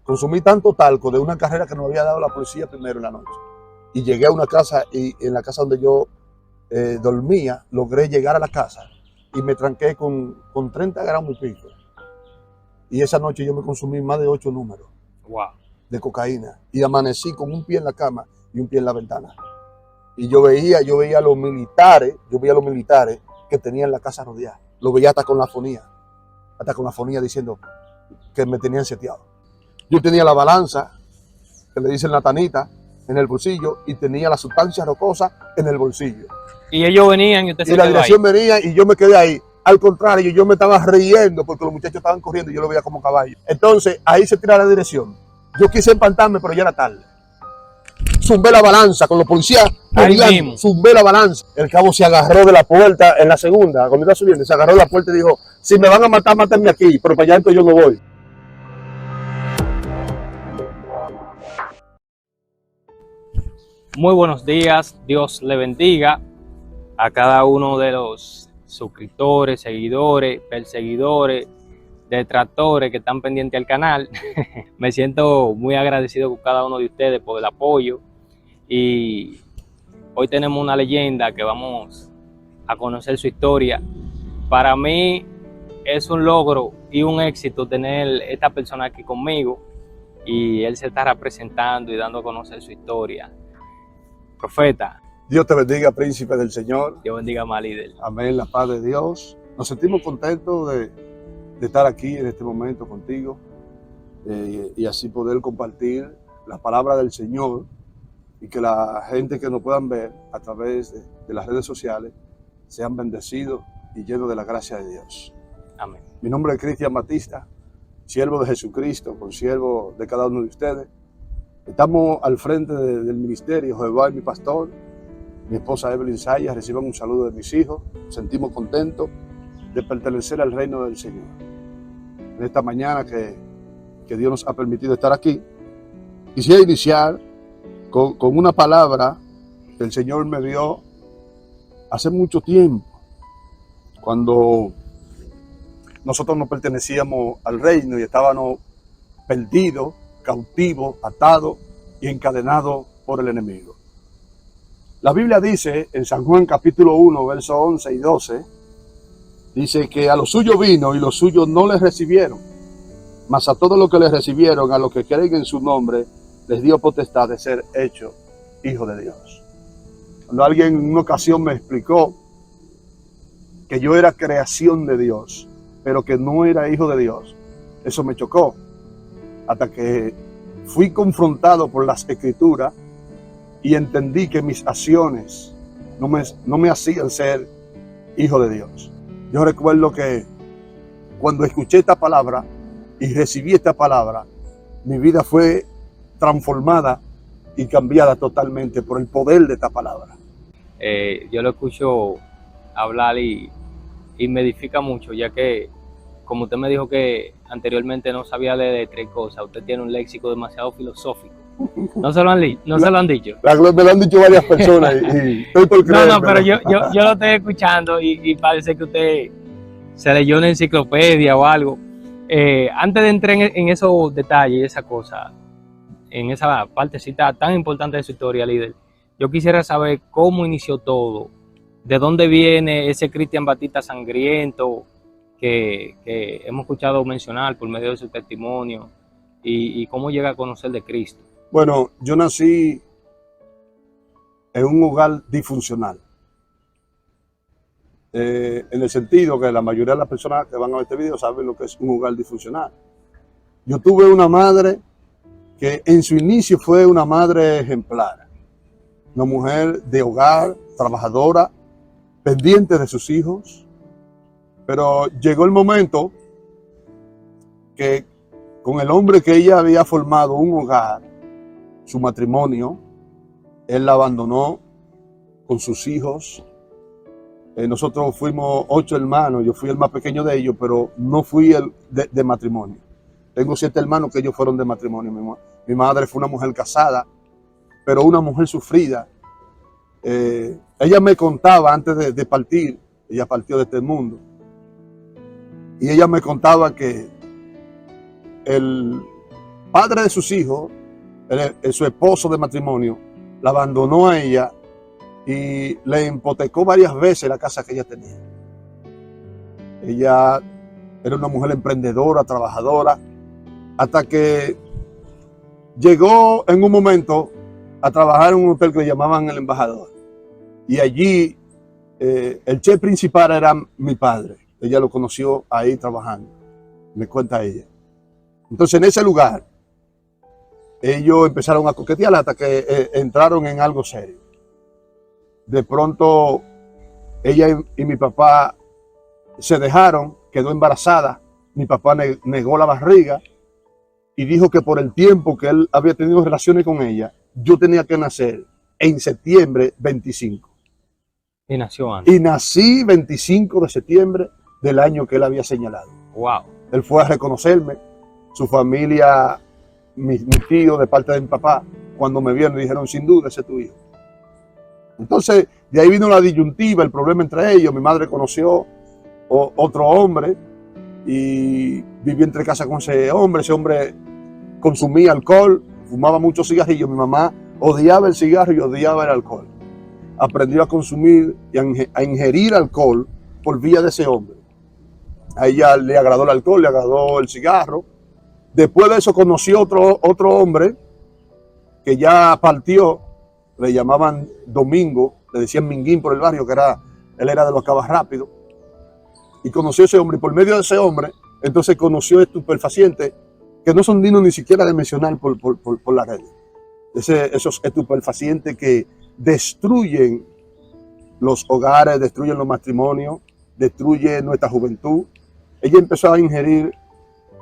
Consumí tanto talco de una carrera que nos había dado la policía primero en la noche. Y llegué a una casa, y en la casa donde yo dormía, logré llegar a la casa y me tranqué con 30 gramos y pico. Y esa noche yo me consumí más de 8 números de cocaína. Y amanecí con un pie en la cama y un pie en la ventana. Y yo veía a los militares, que tenían la casa rodeada. Lo veía hasta con la fonía diciendo que me tenían seteado. Yo tenía la balanza, que le dicen la tanita, en el bolsillo, y tenía la sustancia rocosa en el bolsillo. Y ellos venían y usted se quedó ahí. Y la dirección venía y yo me quedé ahí. Al contrario, yo me estaba riendo porque los muchachos estaban corriendo y yo lo veía como caballo. Entonces, ahí se tira la dirección. Yo quise empantarme, pero ya era tarde. Zumbé la balanza con los policías. Zumbé la balanza. El cabo se agarró de la puerta en la segunda, cuando iba subiendo, se agarró de la puerta y dijo, si me van a matar, mátenme aquí, pero para allá entonces yo no voy. Muy buenos días, Dios le bendiga a cada uno de los suscriptores, seguidores, perseguidores, detractores que están pendientes al canal. Me siento muy agradecido con cada uno de ustedes por el apoyo y hoy tenemos una leyenda que vamos a conocer su historia. Para mí es un logro y un éxito tener esta persona aquí conmigo y él se está representando y dando a conocer su historia. Profeta. Dios te bendiga, príncipe del Señor. Dios bendiga, más líder. Amén, la paz de Dios. Nos sentimos contentos de estar aquí en este momento contigo y así poder compartir la palabra del Señor y que la gente que nos puedan ver a través de las redes sociales sean bendecidos y llenos de la gracia de Dios. Amén. Mi nombre es Cristian Batista, siervo de Jesucristo, consiervo de cada uno de ustedes. Estamos al frente del ministerio, Jehová es mi pastor, mi esposa Evelyn Sayas, reciban un saludo de mis hijos, nos sentimos contentos de pertenecer al reino del Señor. En esta mañana que Dios nos ha permitido estar aquí, quisiera iniciar con una palabra que el Señor me dio hace mucho tiempo, cuando nosotros no pertenecíamos al reino y estábamos perdidos, cautivos, atados y encadenados por el enemigo. La Biblia dice en San Juan capítulo 1, versos 11 y 12, dice que a los suyos vino y los suyos no les recibieron, mas a todos los que les recibieron, a los que creen en su nombre, les dio potestad de ser hechos hijos de Dios. Cuando alguien en una ocasión me explicó que yo era creación de Dios, pero que no era hijo de Dios, eso me chocó. Hasta que fui confrontado por las Escrituras y entendí que mis acciones no me hacían ser hijo de Dios. Yo recuerdo que cuando escuché esta palabra y recibí esta palabra, mi vida fue transformada y cambiada totalmente por el poder de esta palabra. Yo lo escucho hablar y me edifica mucho, ya que como usted me dijo que anteriormente no sabía de 3 cosas, usted tiene un léxico demasiado filosófico. ¿No se lo han dicho? Me lo han dicho varias personas y estoy por creer. No, pero yo lo estoy escuchando y parece que usted se leyó una enciclopedia o algo. Antes de entrar en esos detalles y esa cosa, en esa partecita tan importante de su historia, líder, yo quisiera saber cómo inició todo, de dónde viene ese Cristian Batista sangriento que hemos escuchado mencionar por medio de su testimonio y cómo llega a conocer de Cristo. Bueno, yo nací en un hogar disfuncional, en el sentido que la mayoría de las personas que van a ver este video saben lo que es un hogar disfuncional. Yo tuve una madre que en su inicio fue una madre ejemplar, una mujer de hogar, trabajadora, pendiente de sus hijos. Pero llegó el momento que con el hombre que ella había formado un hogar, su matrimonio, él la abandonó con sus hijos. Nosotros fuimos 8 hermanos, yo fui el más pequeño de ellos, pero no fui el de matrimonio. Tengo 7 hermanos que ellos fueron de matrimonio. Mi madre fue una mujer casada, pero una mujer sufrida. Ella me contaba antes de partir, ella partió de este mundo, y ella me contaba que el padre de sus hijos, su esposo de matrimonio, la abandonó a ella y le hipotecó varias veces la casa que ella tenía. Ella era una mujer emprendedora, trabajadora, hasta que llegó en un momento a trabajar en un hotel que le llamaban El Embajador. Y allí el chef principal era mi padre. Ella lo conoció ahí trabajando, me cuenta ella. Entonces en ese lugar ellos empezaron a coquetear hasta que entraron en algo serio. De pronto ella y mi papá se dejaron, quedó embarazada. Mi papá negó la barriga y dijo que por el tiempo que él había tenido relaciones con ella, yo tenía que nacer en septiembre 25. Y nació antes. Y nací 25 de septiembre del año que él había señalado. Wow. Él fue a reconocerme, su familia, mis tíos de parte de mi papá, cuando me vieron dijeron, sin duda, ese es tu hijo. Entonces, de ahí vino la disyuntiva, el problema entre ellos. Mi madre conoció otro hombre y viví entre casa con ese hombre consumía alcohol, fumaba muchos cigarrillos. Mi mamá odiaba el cigarro y odiaba el alcohol. Aprendió a consumir y a ingerir alcohol por vía de ese hombre. A ella le agradó el alcohol, le agradó el cigarro. Después de eso conoció otro hombre que ya partió, le llamaban Domingo, le decían Minguín por el barrio, él era de los cabas rápidos. Y conoció a ese hombre, y por medio de ese hombre, entonces conoció estupefacientes que no son dignos ni siquiera de mencionar por la red. Esos estupefacientes que destruyen los hogares, destruyen los matrimonios, destruyen nuestra juventud. Ella empezó a ingerir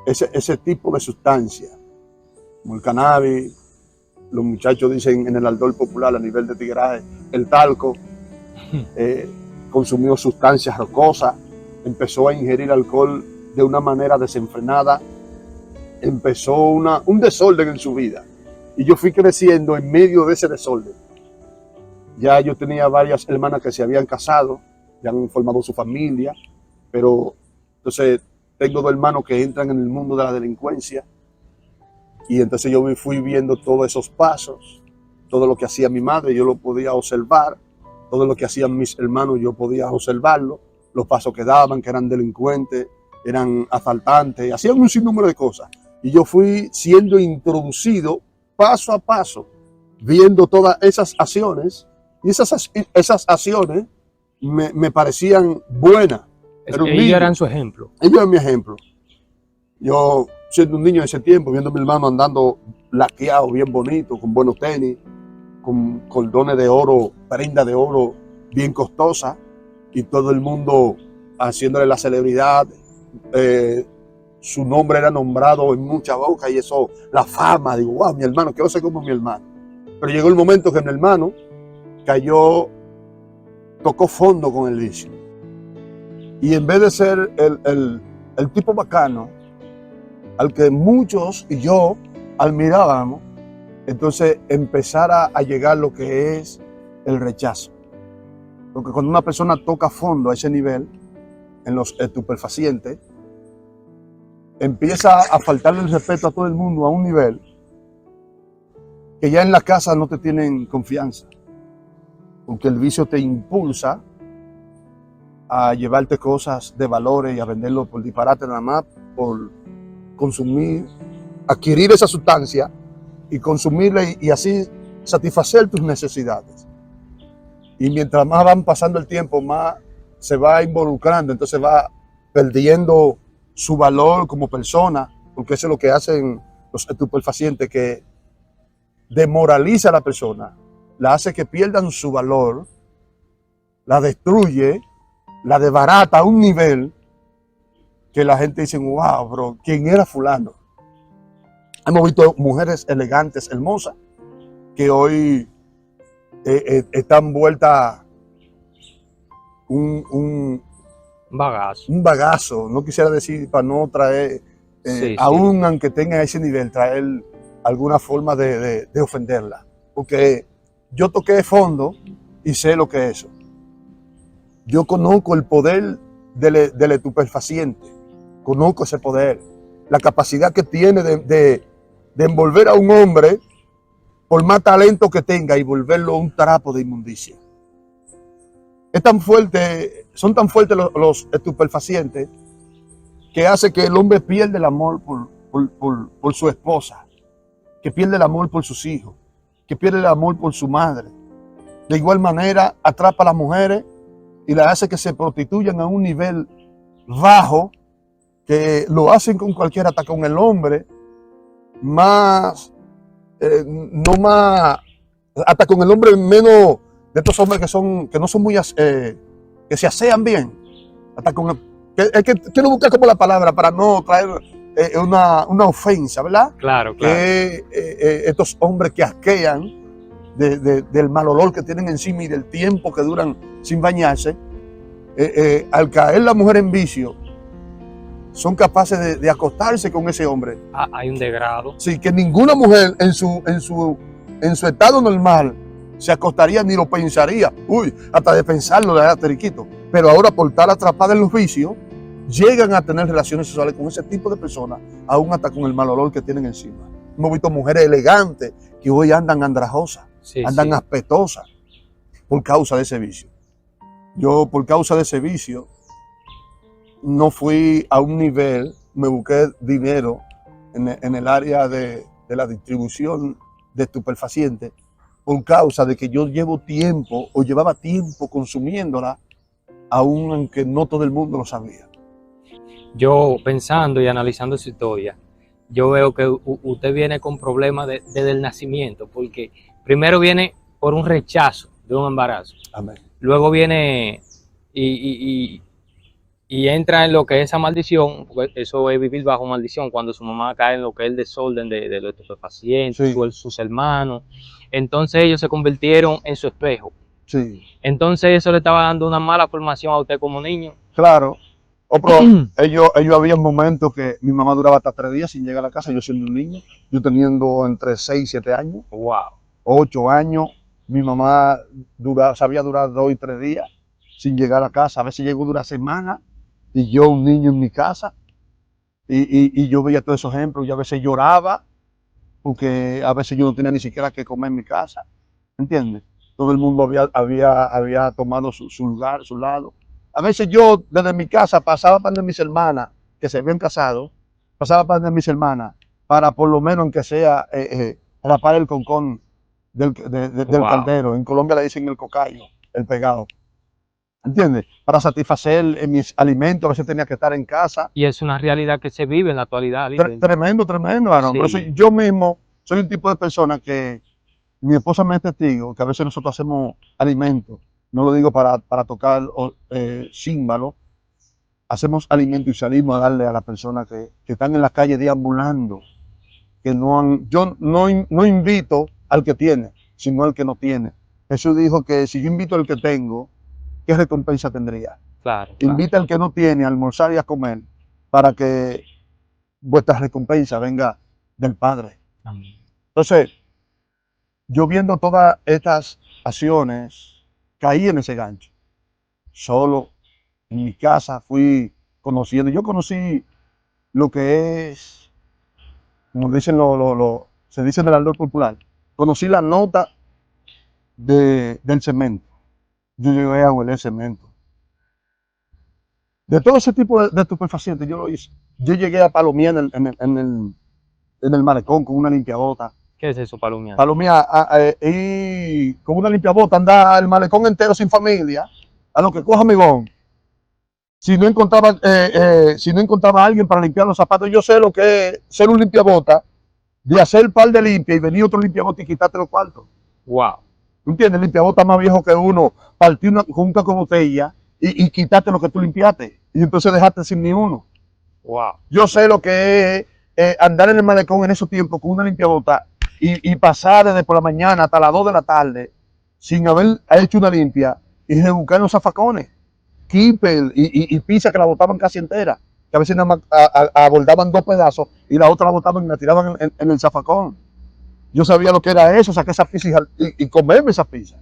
ese tipo de sustancias, como el cannabis, los muchachos dicen en el ardor popular a nivel de tigueraje, el talco, consumió sustancias rocosas, empezó a ingerir alcohol de una manera desenfrenada, empezó un desorden en su vida. Y yo fui creciendo en medio de ese desorden. Ya yo tenía varias hermanas que se habían casado, ya han formado su familia, pero entonces tengo dos hermanos que entran en el mundo de la delincuencia. Y entonces yo me fui viendo todos esos pasos, todo lo que hacía mi madre, yo lo podía observar, todo lo que hacían mis hermanos, yo podía observarlo, los pasos que daban, que eran delincuentes, eran asaltantes, hacían un sinnúmero de cosas. Y yo fui siendo introducido paso a paso, viendo todas esas acciones, y esas acciones me parecían buenas. Ellos eran su ejemplo. Ellos eran mi ejemplo. Yo, siendo un niño en ese tiempo, viendo a mi hermano andando laqueado, bien bonito, con buenos tenis, con cordones de oro, prenda de oro bien costosa, y todo el mundo haciéndole la celebridad. Su nombre era nombrado en mucha boca y eso, la fama. Digo, wow, mi hermano, quiero ser como mi hermano. Pero llegó el momento que mi hermano tocó fondo con el vicio. Y en vez de ser el tipo bacano, al que muchos y yo admirábamos, entonces empezara a llegar lo que es el rechazo. Porque cuando una persona toca fondo a ese nivel, en los estupefacientes, empieza a faltarle el respeto a todo el mundo a un nivel que ya en la casa no te tienen confianza. Porque el vicio te impulsa a llevarte cosas de valores y a venderlo por disparate nada más, por consumir, adquirir esa sustancia y consumirla y así satisfacer tus necesidades. Y mientras más van pasando el tiempo, más se va involucrando, entonces va perdiendo su valor como persona, porque eso es lo que hacen los estupefacientes, que demoraliza a la persona, la hace que pierdan su valor, la destruye, la desbarata a un nivel que la gente dice, wow, bro, ¿quién era fulano? Hemos visto mujeres elegantes, hermosas, que hoy están vueltas un bagazo. No quisiera decir para no traer, aún aunque tenga ese nivel, traer alguna forma de ofenderla. Porque yo toqué fondo y sé lo que es eso. Yo conozco el poder del estupefaciente. Conozco ese poder, la capacidad que tiene de de envolver a un hombre, por más talento que tenga, y volverlo un trapo de inmundicia. Es tan fuerte, son tan fuertes los estupefacientes que hace que el hombre pierda el amor por su esposa, que pierde el amor por sus hijos, que pierde el amor por su madre. De igual manera, atrapa a las mujeres y las hace que se prostituyan a un nivel bajo, que lo hacen con cualquiera, hasta con el hombre más, no más, hasta con el hombre menos, de estos hombres que no son muy, que se asean bien, hasta con es que quiero buscar como la palabra para no traer una ofensa, ¿verdad? Claro, claro. Que estos hombres que asquean del mal olor que tienen encima y del tiempo que duran sin bañarse, al caer la mujer en vicio, son capaces de acostarse con ese hombre. Hay un degrado. Sí, que ninguna mujer en su estado normal se acostaría ni lo pensaría. Uy, hasta de pensarlo le da teriquito. Pero ahora, por estar atrapada en los vicios, llegan a tener relaciones sexuales con ese tipo de personas, aún hasta con el mal olor que tienen encima. Hemos visto mujeres elegantes que hoy andan andrajosas, andan aspetosas, por causa de ese vicio. Yo, por causa de ese vicio, no fui a un nivel, me busqué dinero en el área de la distribución de estupefacientes, por causa de que yo llevaba tiempo consumiéndola, aún aunque no todo el mundo lo sabía. Yo, pensando y analizando su historia, yo veo que usted viene con problemas desde el nacimiento, porque primero viene por un rechazo de un embarazo. Amén. Luego viene y entra en lo que es esa maldición, porque eso es vivir bajo maldición, cuando su mamá cae en lo que es el desorden de los estupefacientes, Sí. sus hermanos. Entonces ellos se convirtieron en su espejo. Sí. Entonces eso le estaba dando una mala formación a usted como niño. Claro. Ellos había momentos que mi mamá duraba hasta 3 días sin llegar a la casa, yo siendo un niño, yo teniendo entre 6 y 7 años, Wow. 8 años, mi mamá sabía durar 2 y 3 días sin llegar a casa, a veces llegó a durar semanas, y yo un niño en mi casa, y yo veía todos esos ejemplos, y a veces lloraba, porque a veces yo no tenía ni siquiera que comer en mi casa, ¿entiendes? Todo el mundo había tomado su lugar, su lado. A veces yo desde mi casa pasaba para donde mis hermanas, que se habían casado, pasaba para donde mis hermanas, para por lo menos, aunque sea, rapar el concón del Wow. caldero. En Colombia le dicen el cocayo, el pegado. ¿Entiendes? Para satisfacer mis alimentos, a veces tenía que estar en casa. Y es una realidad que se vive en la actualidad. Tremendo, Aaron. Sí. Por eso yo mismo soy un tipo de persona que mi esposa me es testigo, que a veces nosotros hacemos alimentos. No lo digo para tocar címbalo. Hacemos alimentos y salimos a darle a las personas que están en la calle deambulando, que yo no invito al que tiene, sino al que no tiene. Jesús dijo que si yo invito al que tengo, ¿qué recompensa tendría? Claro. Invita al que no tiene a almorzar y a comer, para que vuestra recompensa venga del Padre. Amén. Entonces, yo viendo todas estas acciones, caí en ese gancho. Solo en mi casa fui conociendo. Yo conocí lo que es, como dicen se dice en el ardor popular, conocí la nota del cemento. Yo llegué a hueler cemento. De todo ese tipo de estupefacientes yo lo hice. Yo llegué a palomear en el malecón con una limpiabota. ¿Qué es eso, palomear? Palomear y con una limpiabota andar el malecón entero sin familia, a lo que coja migón. Si no encontraba a alguien para limpiar los zapatos, yo sé lo que es ser un limpiabota, de hacer el par de limpia y venir otro limpiabota y quitarte los cuartos. Wow. ¿Entiendes? El limpiabota más viejo que uno, partir con una botella y quitarte lo que tú limpiaste. Y entonces dejaste sin ni uno. Wow. Yo sé lo que es andar en el malecón en esos tiempos con una limpiabota y pasar desde por la mañana hasta las 2 de la tarde sin haber hecho una limpia y rebuscar los zafacones, keeper y pizza que la botaban casi entera, que a veces nada más abordaban 2 pedazos y la otra la botaban y la tiraban en el zafacón. Yo sabía lo que era eso, saqué esa pizza y comerme esa pizza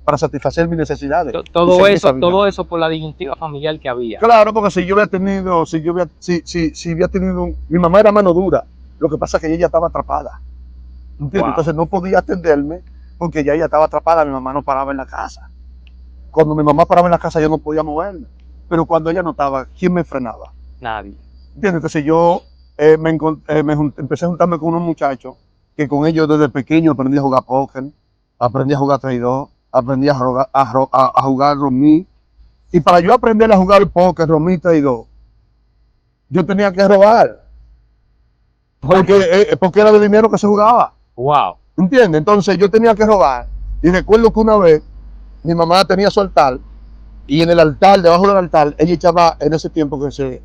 para satisfacer mis necesidades. Todo eso por la disyuntiva familiar que había. Claro, porque si había tenido, mi mamá era mano dura, Lo que pasa es que ella estaba atrapada. ¿Entiendes? Wow. Entonces no podía atenderme porque ya ella estaba atrapada, mi mamá no paraba en la casa. Cuando mi mamá paraba en la casa yo no podía moverme. Pero cuando ella no estaba, ¿quién me frenaba? Nadie. ¿Entiendes? Entonces yo empecé a juntarme con unos muchachos que con ellos desde pequeño aprendí a jugar póker, aprendí a jugar traidor, aprendí a jugar romí. Y para yo aprender a jugar póker, romí y traidor, yo tenía que robar. Porque era de dinero que se jugaba. Wow. ¿Entiendes? Entonces yo tenía que robar. Y recuerdo que una vez mi mamá tenía su altar y en el altar, debajo del altar, ella echaba en ese tiempo que se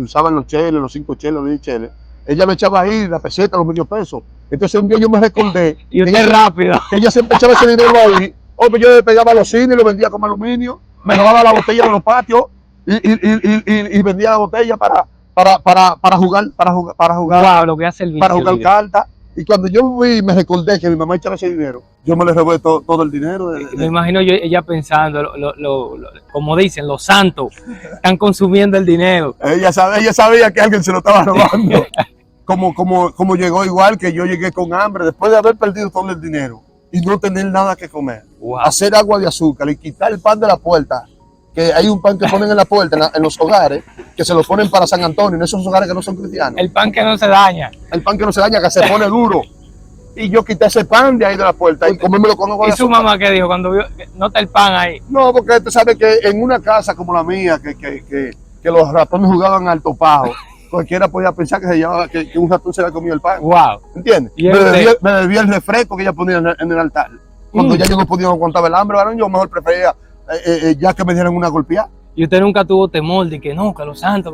usaban los cheles, los 5 cheles, los 10 cheles. Ella lo echaba ahí, la peseta, los medio pesos. Entonces un día yo me recordé Y usted rápido. que ella siempre echaba ese dinero ahí. Hombre, yo le pegaba los cines y lo vendía como aluminio. Me robaba la botella de los patios y vendía la botella para jugar, Wow, lo que hace el vicio. para jugar líder. cartas. Y cuando yo vi, me recordé que mi mamá echaba ese dinero, yo me le robé todo el dinero. Me imagino yo ella pensando, como dicen, los santos están consumiendo el dinero. Ella sabía que alguien se lo estaba robando. Como llegó igual que yo llegué con hambre, después de haber perdido todo el dinero y no tener nada que comer. Wow. Hacer agua de azúcar y quitar el pan de la puerta, que hay un pan que ponen en la puerta, en los hogares, que se lo ponen para San Antonio, en esos hogares que no son cristianos. El pan que no se daña. El pan que no se daña, que se pone duro. Y yo quité ese pan de ahí de la puerta y comérmelo con agua de ¿Y su azúcar. mamá qué dijo cuando vio que no está el pan ahí? No, porque tú sabes que en una casa como la mía, que los ratones jugaban al topado, cualquiera podía pensar que un ratón se había comido el pan. Wow. ¿Entiendes? Y Me bebía el refresco que ella ponía en el altar. Cuando ya yo no podía aguantar el hambre, varón, yo mejor prefería ya que me dieran una golpeada. Y usted nunca tuvo temor de que no, que los santos,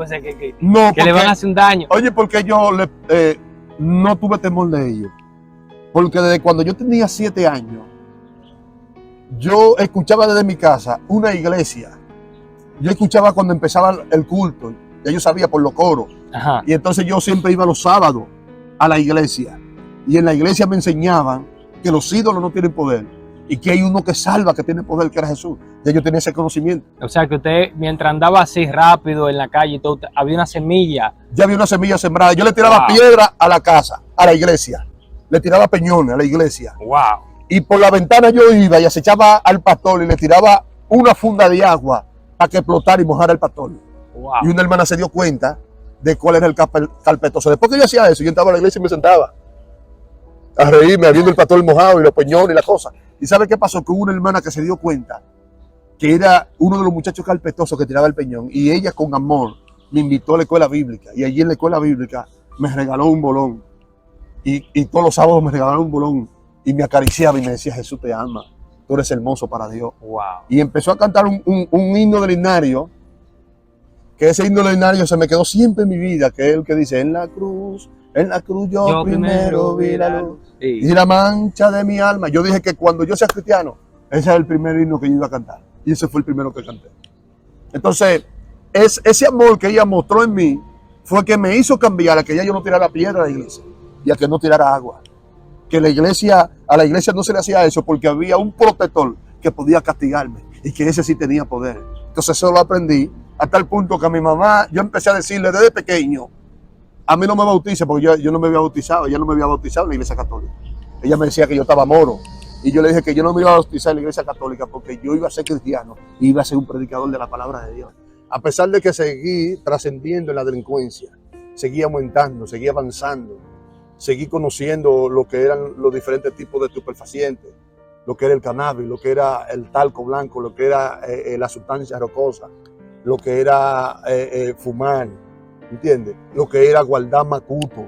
No, que le van a hacer un daño. Oye, porque yo no tuve temor de ellos. Porque desde cuando yo tenía 7 años, yo escuchaba desde mi casa una iglesia. Yo escuchaba cuando empezaba el culto. Ya yo sabía por los coros. Ajá. Y entonces yo siempre iba los sábados a la iglesia. Y en la iglesia me enseñaban que los ídolos no tienen poder. Y que hay uno que salva, que tiene poder, que era Jesús. Ya yo tenía ese conocimiento. O sea que usted, mientras andaba así rápido en la calle y todo, había una semilla. Ya había una semilla sembrada. Yo le tiraba piedra a la casa, a la iglesia. Le tiraba peñones a la iglesia. Wow. Y por la ventana yo iba y acechaba al pastor y le tiraba una funda de agua para que explotara y mojara el pastor. Wow. Y una hermana se dio cuenta de cuál era el carpetoso. Después que yo hacía eso, yo entraba a la iglesia y me sentaba a reírme, viendo el pastor mojado y los peñones y la cosa. ¿Y sabe qué pasó? Que hubo una hermana que se dio cuenta que era uno de los muchachos carpetosos que tiraba el peñón. Y ella con amor me invitó a la escuela bíblica. Y allí en la escuela bíblica me regaló un bolón. Y todos los sábados me regalaron un bolón. Y me acariciaba y me decía, Jesús te ama. Tú eres hermoso para Dios. Wow. Y empezó a cantar un himno del himnario. Que ese himno del himnario se me quedó siempre en mi vida. Que es el que dice, en la cruz yo primero vi la luz. Sí. Y la mancha de mi alma. Yo dije que cuando yo sea cristiano, ese es el primer himno que yo iba a cantar. Y ese fue el primero que canté. Entonces, ese amor que ella mostró en mí fue que me hizo cambiar a que ya yo no tirara piedra a la iglesia y a que no tirara agua. Que a la iglesia no se le hacía eso porque había un protector que podía castigarme y que ese sí tenía poder. Entonces eso lo aprendí a tal punto que a mi mamá, yo empecé a decirle desde pequeño, a mí no me bautice porque yo no me había bautizado, ella no me había bautizado en la iglesia católica. Ella me decía que yo estaba moro y yo le dije que yo no me iba a bautizar en la iglesia católica porque yo iba a ser cristiano y iba a ser un predicador de la palabra de Dios. A pesar de que seguí trascendiendo en la delincuencia, seguí aumentando, seguí avanzando, seguí conociendo lo que eran los diferentes tipos de estupefacientes, lo que era el cannabis, lo que era el talco blanco, lo que era la sustancia rocosa, lo que era fumar, ¿entiendes? Lo que era guardar macuto.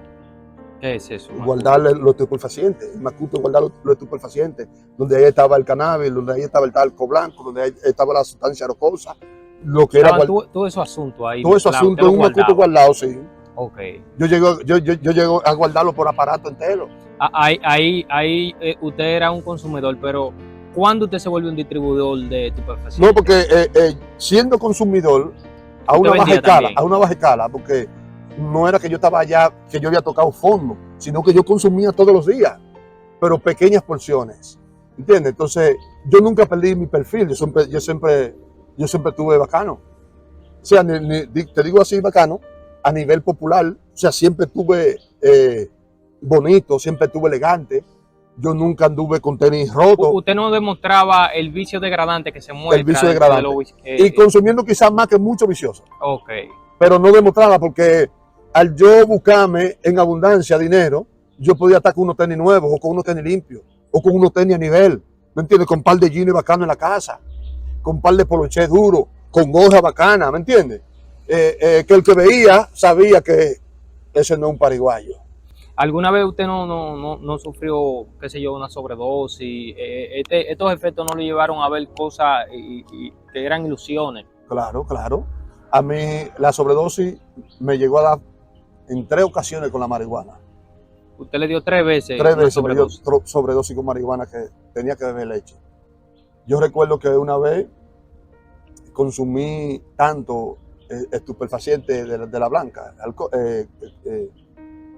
¿Qué es eso? Guardar los estupefacientes, el macuto guardar los estupefacientes, donde ahí estaba el cannabis, donde ahí estaba el talco blanco, donde ahí estaba la sustancia rocosa, lo que era todo esos asuntos ahí. todo ese asunto en un macuto guardado, sí. Ok. Yo llego a guardarlo por aparato entero. Ahí usted era un consumidor, pero ¿cuándo usted se vuelve un distribuidor de estupefacientes? No, porque siendo consumidor a una baja escala, porque no era que yo estaba allá, que yo había tocado fondo, sino que yo consumía todos los días, pero pequeñas porciones, ¿entiendes? Entonces, yo nunca perdí mi perfil, yo siempre tuve bacano. O sea, te digo así bacano, a nivel popular, O sea, siempre estuve bonito, siempre estuve elegante. Yo nunca anduve con tenis rotos. Usted no demostraba el vicio degradante que se muestra. El vicio degradante. Y consumiendo quizás más que muchos viciosos. Ok. Pero no demostraba porque al yo buscarme en abundancia dinero, yo podía estar con unos tenis nuevos o con unos tenis limpios o con unos tenis a nivel. ¿Me entiendes? Con un par de jeans bacanos en la casa, con un par de poloché duros, con gorra bacana, ¿me entiendes? Que el que veía sabía que ese no es un pariguayo. ¿Alguna vez usted no sufrió, qué sé yo, una sobredosis? Estos efectos no le llevaron a ver cosas que eran ilusiones. Claro, claro. A mí la sobredosis me llegó a dar en 3 ocasiones con la marihuana. Usted le dio 3 veces. 3 veces me dio sobredosis con marihuana que tenía que beber leche. Yo recuerdo que una vez consumí tanto estupefaciente de la blanca,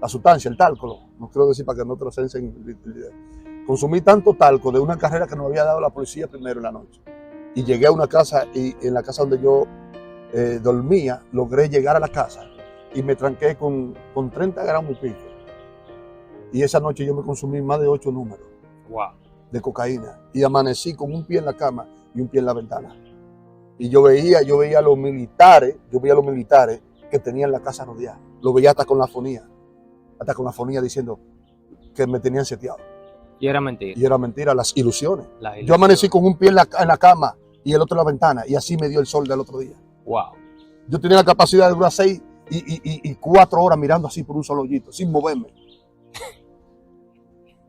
la sustancia, el talco, no quiero decir para que no te lo censen. Consumí tanto talco de una carrera que nos había dado la policía primero en la noche. Y llegué a una casa, y en la casa donde yo dormía, logré llegar a la casa y me tranqué con 30 gramos y pico. Y esa noche yo me consumí más de 8 números de cocaína. Y amanecí con un pie en la cama y un pie en la ventana. Y yo veía a los militares, que tenían la casa rodeada. Lo veía hasta con la fonía diciendo que me tenían seteado. Y era mentira. Y era mentira, las ilusiones. Yo amanecí con un pie en la cama y el otro en la ventana, y así me dio el sol del otro día. Wow. Yo tenía la capacidad de durar 6 y 4 horas mirando así por un solo hoyito, sin moverme.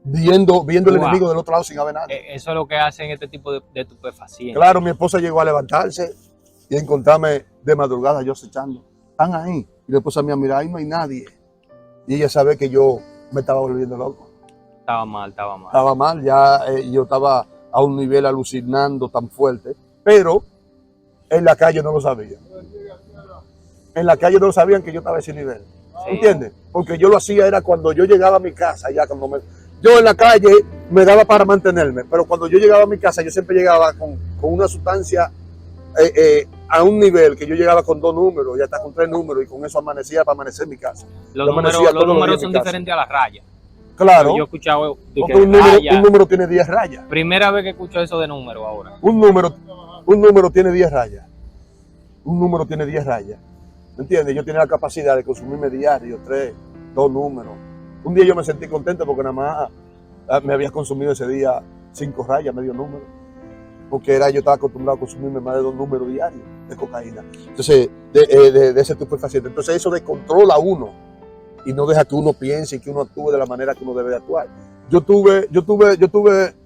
viendo el enemigo del otro lado sin haber nada. Eso es lo que hacen este tipo de estupefacientes. Claro, mi esposa llegó a levantarse y a encontrarme de madrugada yo acechando. Están ahí. Y la esposa mía, mira, ahí no hay nadie. Y ella sabe que yo me estaba volviendo loco. Estaba mal. Estaba mal, ya yo estaba a un nivel alucinando tan fuerte, pero en la calle no lo sabían. En la calle no sabían que yo estaba a ese nivel. Sí. ¿Entiendes? Porque yo lo hacía era cuando yo llegaba a mi casa, yo en la calle me daba para mantenerme, pero cuando yo llegaba a mi casa, yo siempre llegaba con una sustancia a un nivel que yo llegaba con 2 números y hasta con 3 números, y con eso amanecía para amanecer en mi casa. Los números son diferentes a las rayas. Claro. Yo he escuchado un número tiene 10 rayas. Primera vez que escucho eso de número ahora. Un número tiene 10 rayas. Un número tiene 10 rayas. ¿Me entiendes? Yo tenía la capacidad de consumirme diario 2 números. Un día yo me sentí contento porque nada más me había consumido ese día 5 rayas, medio número. Porque yo estaba acostumbrado a consumirme más de 2 números diarios de cocaína. Entonces, de ese estupefaciente. Entonces eso descontrola a uno y no deja que uno piense y que uno actúe de la manera que uno debe de actuar. Yo tuve,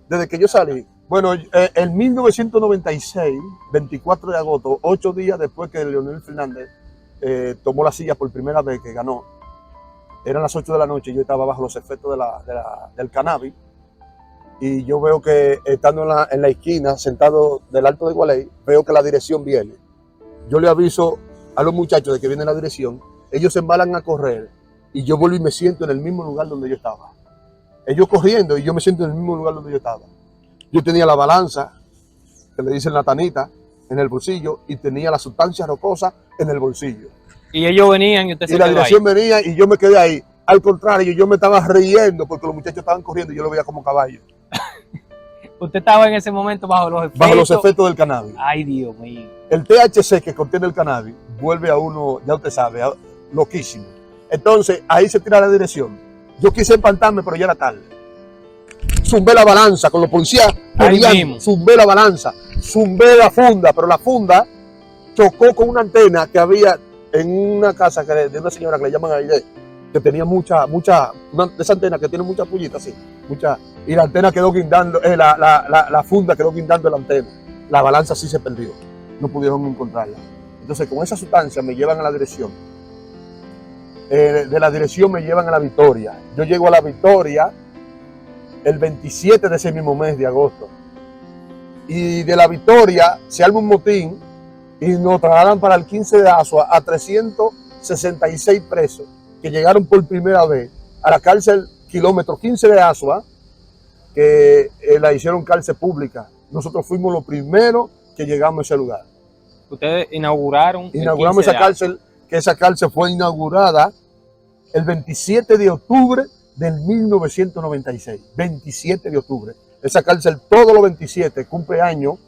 desde que yo salí, bueno, en 1996, 24 de agosto, 8 días después que Leonel Fernández tomó la silla por primera vez, que ganó, eran las 8 de la noche y yo estaba bajo los efectos del cannabis, y yo veo que estando en la esquina, sentado del Alto de Gualey, veo que la dirección viene. Yo le aviso a los muchachos de que viene la dirección, ellos se embalan a correr y yo vuelvo y me siento en el mismo lugar donde yo estaba. Ellos corriendo y yo me siento en el mismo lugar donde yo estaba. Yo tenía la balanza, que le dicen la tanita, en el bolsillo, y tenía la sustancia rocosa en el bolsillo. Y ellos venían y usted se quedó ahí. Y la dirección venía y yo me quedé ahí. Al contrario, yo me estaba riendo porque los muchachos estaban corriendo y yo lo veía como caballo. Usted estaba en ese momento bajo los efectos del cannabis. Ay, Dios mío. El THC que contiene el cannabis vuelve a uno, ya usted sabe, loquísimo. Entonces, ahí se tira la dirección. Yo quise empantarme, pero ya era tarde. Zumbé la balanza con los policías. Zumbé la balanza, zumbé la funda, pero la funda chocó con una antena que había en una casa de una señora que le llaman Aide, que tenía una de esas antenas que tiene muchas pullitas, así, y la antena quedó guindando, la funda quedó guindando la antena. La balanza sí se perdió, no pudieron encontrarla. Entonces, con esa sustancia me llevan a la dirección. De la dirección me llevan a la Victoria. Yo llego a la Victoria el 27 de ese mismo mes de agosto. Y de la Victoria se arma un motín y nos trasladan para el 15 de Asua a 366 presos que llegaron por primera vez a la cárcel kilómetro 15 de Asua, que la hicieron cárcel pública. Nosotros fuimos los primeros que llegamos a ese lugar. Ustedes inauguramos esa cárcel, que esa cárcel fue inaugurada el 27 de octubre del 1996. 27 de octubre. Esa cárcel, todos los 27, cumple años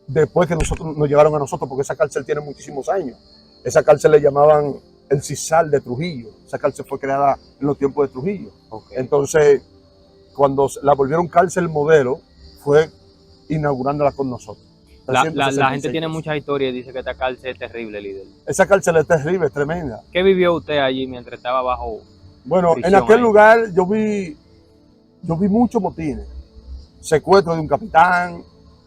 después que nosotros nos llevaron a nosotros, porque esa cárcel tiene muchísimos años. Esa cárcel le llamaban el Cisal de Trujillo. Esa cárcel fue creada en los tiempos de Trujillo. Okay. Entonces, cuando la volvieron cárcel modelo, fue inaugurándola con nosotros. La gente tiene muchas historias y dice que esta cárcel es terrible, líder. Esa cárcel es terrible, es tremenda. ¿Qué vivió usted allí mientras estaba bajo Bueno, prisión en aquel ahí? lugar yo vi muchos motines. Secuestro de un capitán,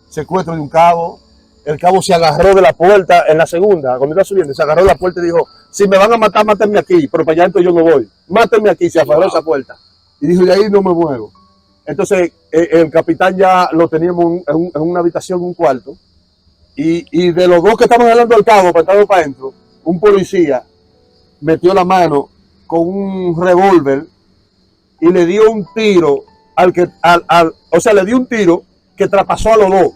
secuestro de un cabo. El cabo se agarró de la puerta en la segunda, cuando iba subiendo, se agarró de la puerta y dijo, si me van a matar, mátenme aquí, pero para allá entonces yo no voy. Mátenme aquí, se aferró esa puerta. Y dijo, de ahí no me muevo. Entonces, el capitán ya lo teníamos en una habitación, un cuarto, y de los dos que estaban hablando del cabo, para adentro, un policía metió la mano con un revólver y le dio un tiro le dio un tiro que traspasó a los dos.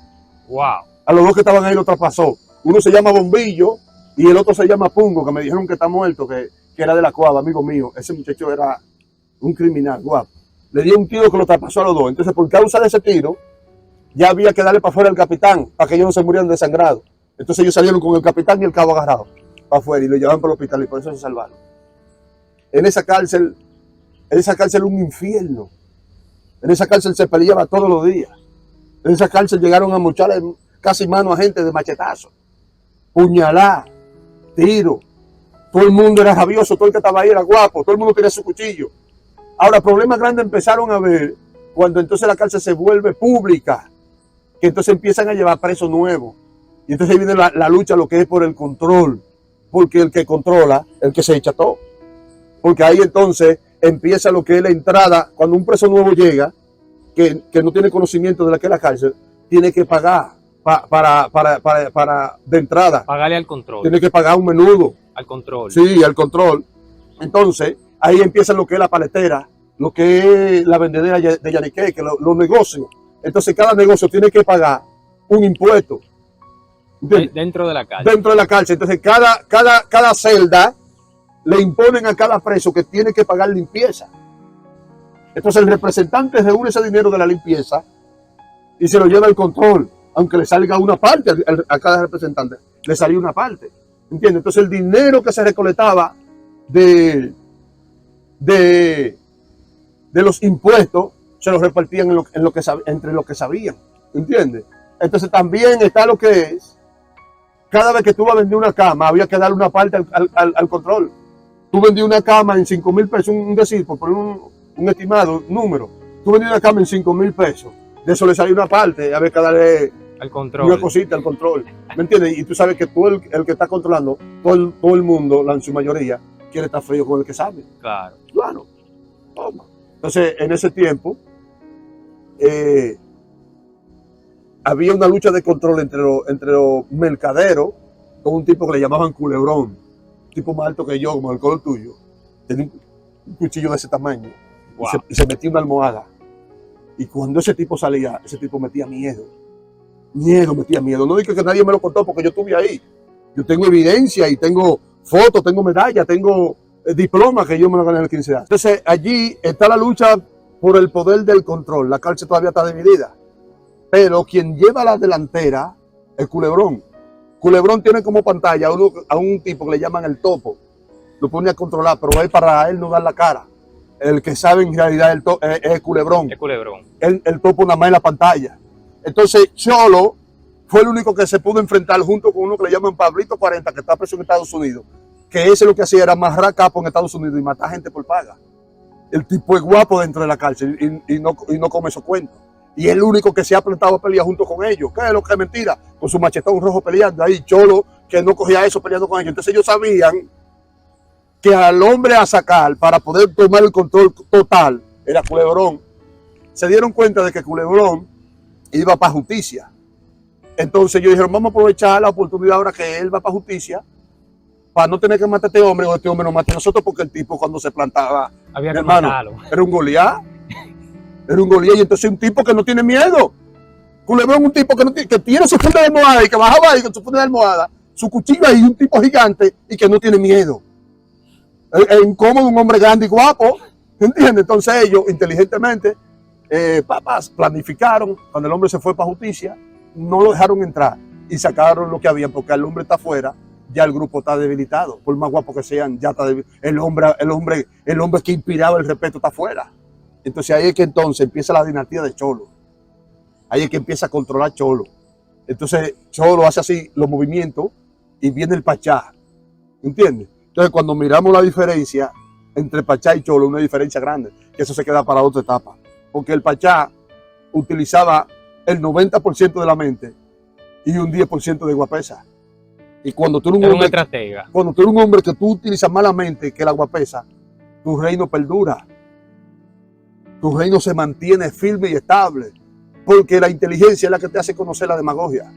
Wow. A los dos que estaban ahí lo traspasó. Uno se llama Bombillo y el otro se llama Pungo, que me dijeron que está muerto, que era de la Cuava, amigo mío. Ese muchacho era un criminal, guapo. Le dio un tiro que lo traspasó a los dos. Entonces, por causa de ese tiro, ya había que darle para afuera al capitán, para que ellos no se murieran desangrados. Entonces ellos salieron con el capitán y el cabo agarrado para afuera y lo llevaban para el hospital y por eso se salvaron. En esa cárcel un infierno. En esa cárcel se peleaba todos los días. En esa cárcel llegaron a mocharle casi mano a gente de machetazo, puñalá, tiro. Todo el mundo era rabioso, todo el que estaba ahí era guapo, todo el mundo tenía su cuchillo. Ahora, problemas grandes empezaron a ver cuando entonces la cárcel se vuelve pública, que entonces empiezan a llevar presos nuevos. Y entonces ahí viene la lucha, lo que es por el control, porque el que controla, el que se echa todo. Porque ahí entonces empieza lo que es la entrada, cuando un preso nuevo llega, que no tiene conocimiento de la que es la cárcel, tiene que pagar de entrada. Pagarle al control. Tiene que pagar un menudo. Al control. Sí, al control. Entonces, ahí empieza lo que es la paletera, lo que es la vendedera de Yaniqué, que los negocios. Entonces, cada negocio tiene que pagar un impuesto. Dentro de la cárcel. Dentro de la cárcel. Entonces, cada celda le imponen a cada preso que tiene que pagar limpieza. Entonces, el representante reúne ese dinero de la limpieza y se lo lleva al control, aunque le salga una parte a cada representante, le salió una parte. ¿Entiendes? Entonces, el dinero que se recolectaba de los impuestos se los repartían entre los que sabían. ¿Entiendes? Entonces, también está lo que es, cada vez que tú vas a vender una cama, había que darle una parte al control. Tú vendías una cama en 5,000 pesos, un decir, por poner un estimado número. Tú vendías una cama en 5,000 pesos. De eso le salió una parte, había que darle al control. Una cosita al control. ¿Me entiendes? Y tú sabes que tú, el que está controlando, todo el mundo, en su mayoría, quiere estar frío con el que sabe. Claro. Claro. Toma. Entonces, en ese tiempo, había una lucha de control entre los mercaderos con un tipo que le llamaban Culebrón. Un tipo más alto que yo, como el color tuyo. Tenía un cuchillo de ese tamaño. Wow. Y se metía una almohada. Y cuando ese tipo salía, ese tipo metía miedo. Metía miedo. No digo que nadie me lo contó porque yo estuve ahí. Yo tengo evidencia y tengo fotos, tengo medallas, tengo diplomas que yo me lo gané en el 15 años. Entonces, allí está la lucha por el poder del control. La cárcel todavía está dividida. Pero quien lleva la delantera es Culebrón. Culebrón tiene como pantalla a un tipo que le llaman el Topo. Lo pone a controlar, pero es para él no dar la cara. El que sabe en realidad es Culebrón. Es Culebrón. El Topo nada más en la pantalla. Entonces, Cholo fue el único que se pudo enfrentar junto con uno que le llaman Pablito 40, que está preso en Estados Unidos. Que ese lo que hacía era amarrar capos en Estados Unidos y matar gente por paga. El tipo es guapo dentro de la cárcel y no come esos cuentos. Y es el único que se ha plantado a pelear junto con ellos. ¿Qué es lo que es mentira? Con su machetón rojo peleando ahí. Cholo, que no cogía eso peleando con ellos. Entonces ellos sabían que al hombre a sacar para poder tomar el control total era Culebrón. Se dieron cuenta de que Culebrón iba para justicia. Entonces ellos dijeron, vamos a aprovechar la oportunidad ahora que él va para justicia para no tener que matar a este hombre o este hombre nos mate a nosotros, porque el tipo cuando se plantaba, había que matarlo. Era un Goliat. Era un Goliat y entonces un tipo que no tiene miedo. Culebrón, un tipo que tiene su funda de almohada y que bajaba ahí con su funda de almohada, su cuchillo ahí, un tipo gigante y que no tiene miedo. Es incómodo un hombre grande y guapo, ¿entiendes? Entonces ellos inteligentemente, papás, planificaron, cuando el hombre se fue para justicia, no lo dejaron entrar y sacaron lo que había, porque el hombre está afuera, ya el grupo está debilitado, por más guapo que sean, ya está el hombre que inspiraba el respeto está afuera. Entonces ahí es que entonces empieza la dinastía de Cholo. Ahí es que empieza a controlar Cholo. Entonces Cholo hace así los movimientos y viene el Pachá. ¿Entiendes? Entonces cuando miramos la diferencia entre Pachá y Cholo, una diferencia grande, que eso se queda para otra etapa. Porque el Pachá utilizaba el 90% de la mente y un 10% de guapesa. Y cuando tú eres un hombre, estratega. Cuando tú eres un hombre que tú utilizas más la mente que la guapesa, tu reino perdura. Tu reino se mantiene firme y estable. Porque la inteligencia es la que te hace conocer la demagogia.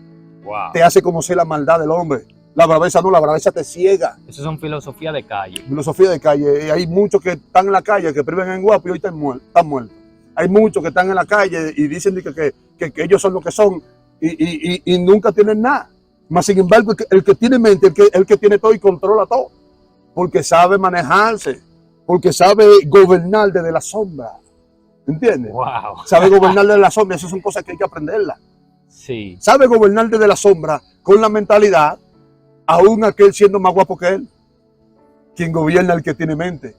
Wow. Te hace conocer la maldad del hombre. La braveza no, la braveza te ciega. Eso son filosofía de calle. Filosofía de calle. Hay muchos que están en la calle, que priven en guapo y hoy están muertos. Hay muchos que están en la calle y dicen que ellos son lo que son y nunca tienen nada. Mas sin embargo, el que tiene mente, el que tiene todo y controla todo. Porque sabe manejarse. Porque sabe gobernar desde la sombra. ¿Entiendes? Wow. Sabe gobernar desde la sombra. Esas son cosas que hay que aprenderlas. Sí. Sabe gobernar desde la sombra con la mentalidad, aún aquel siendo más guapo que él. Quien gobierna el que tiene mente.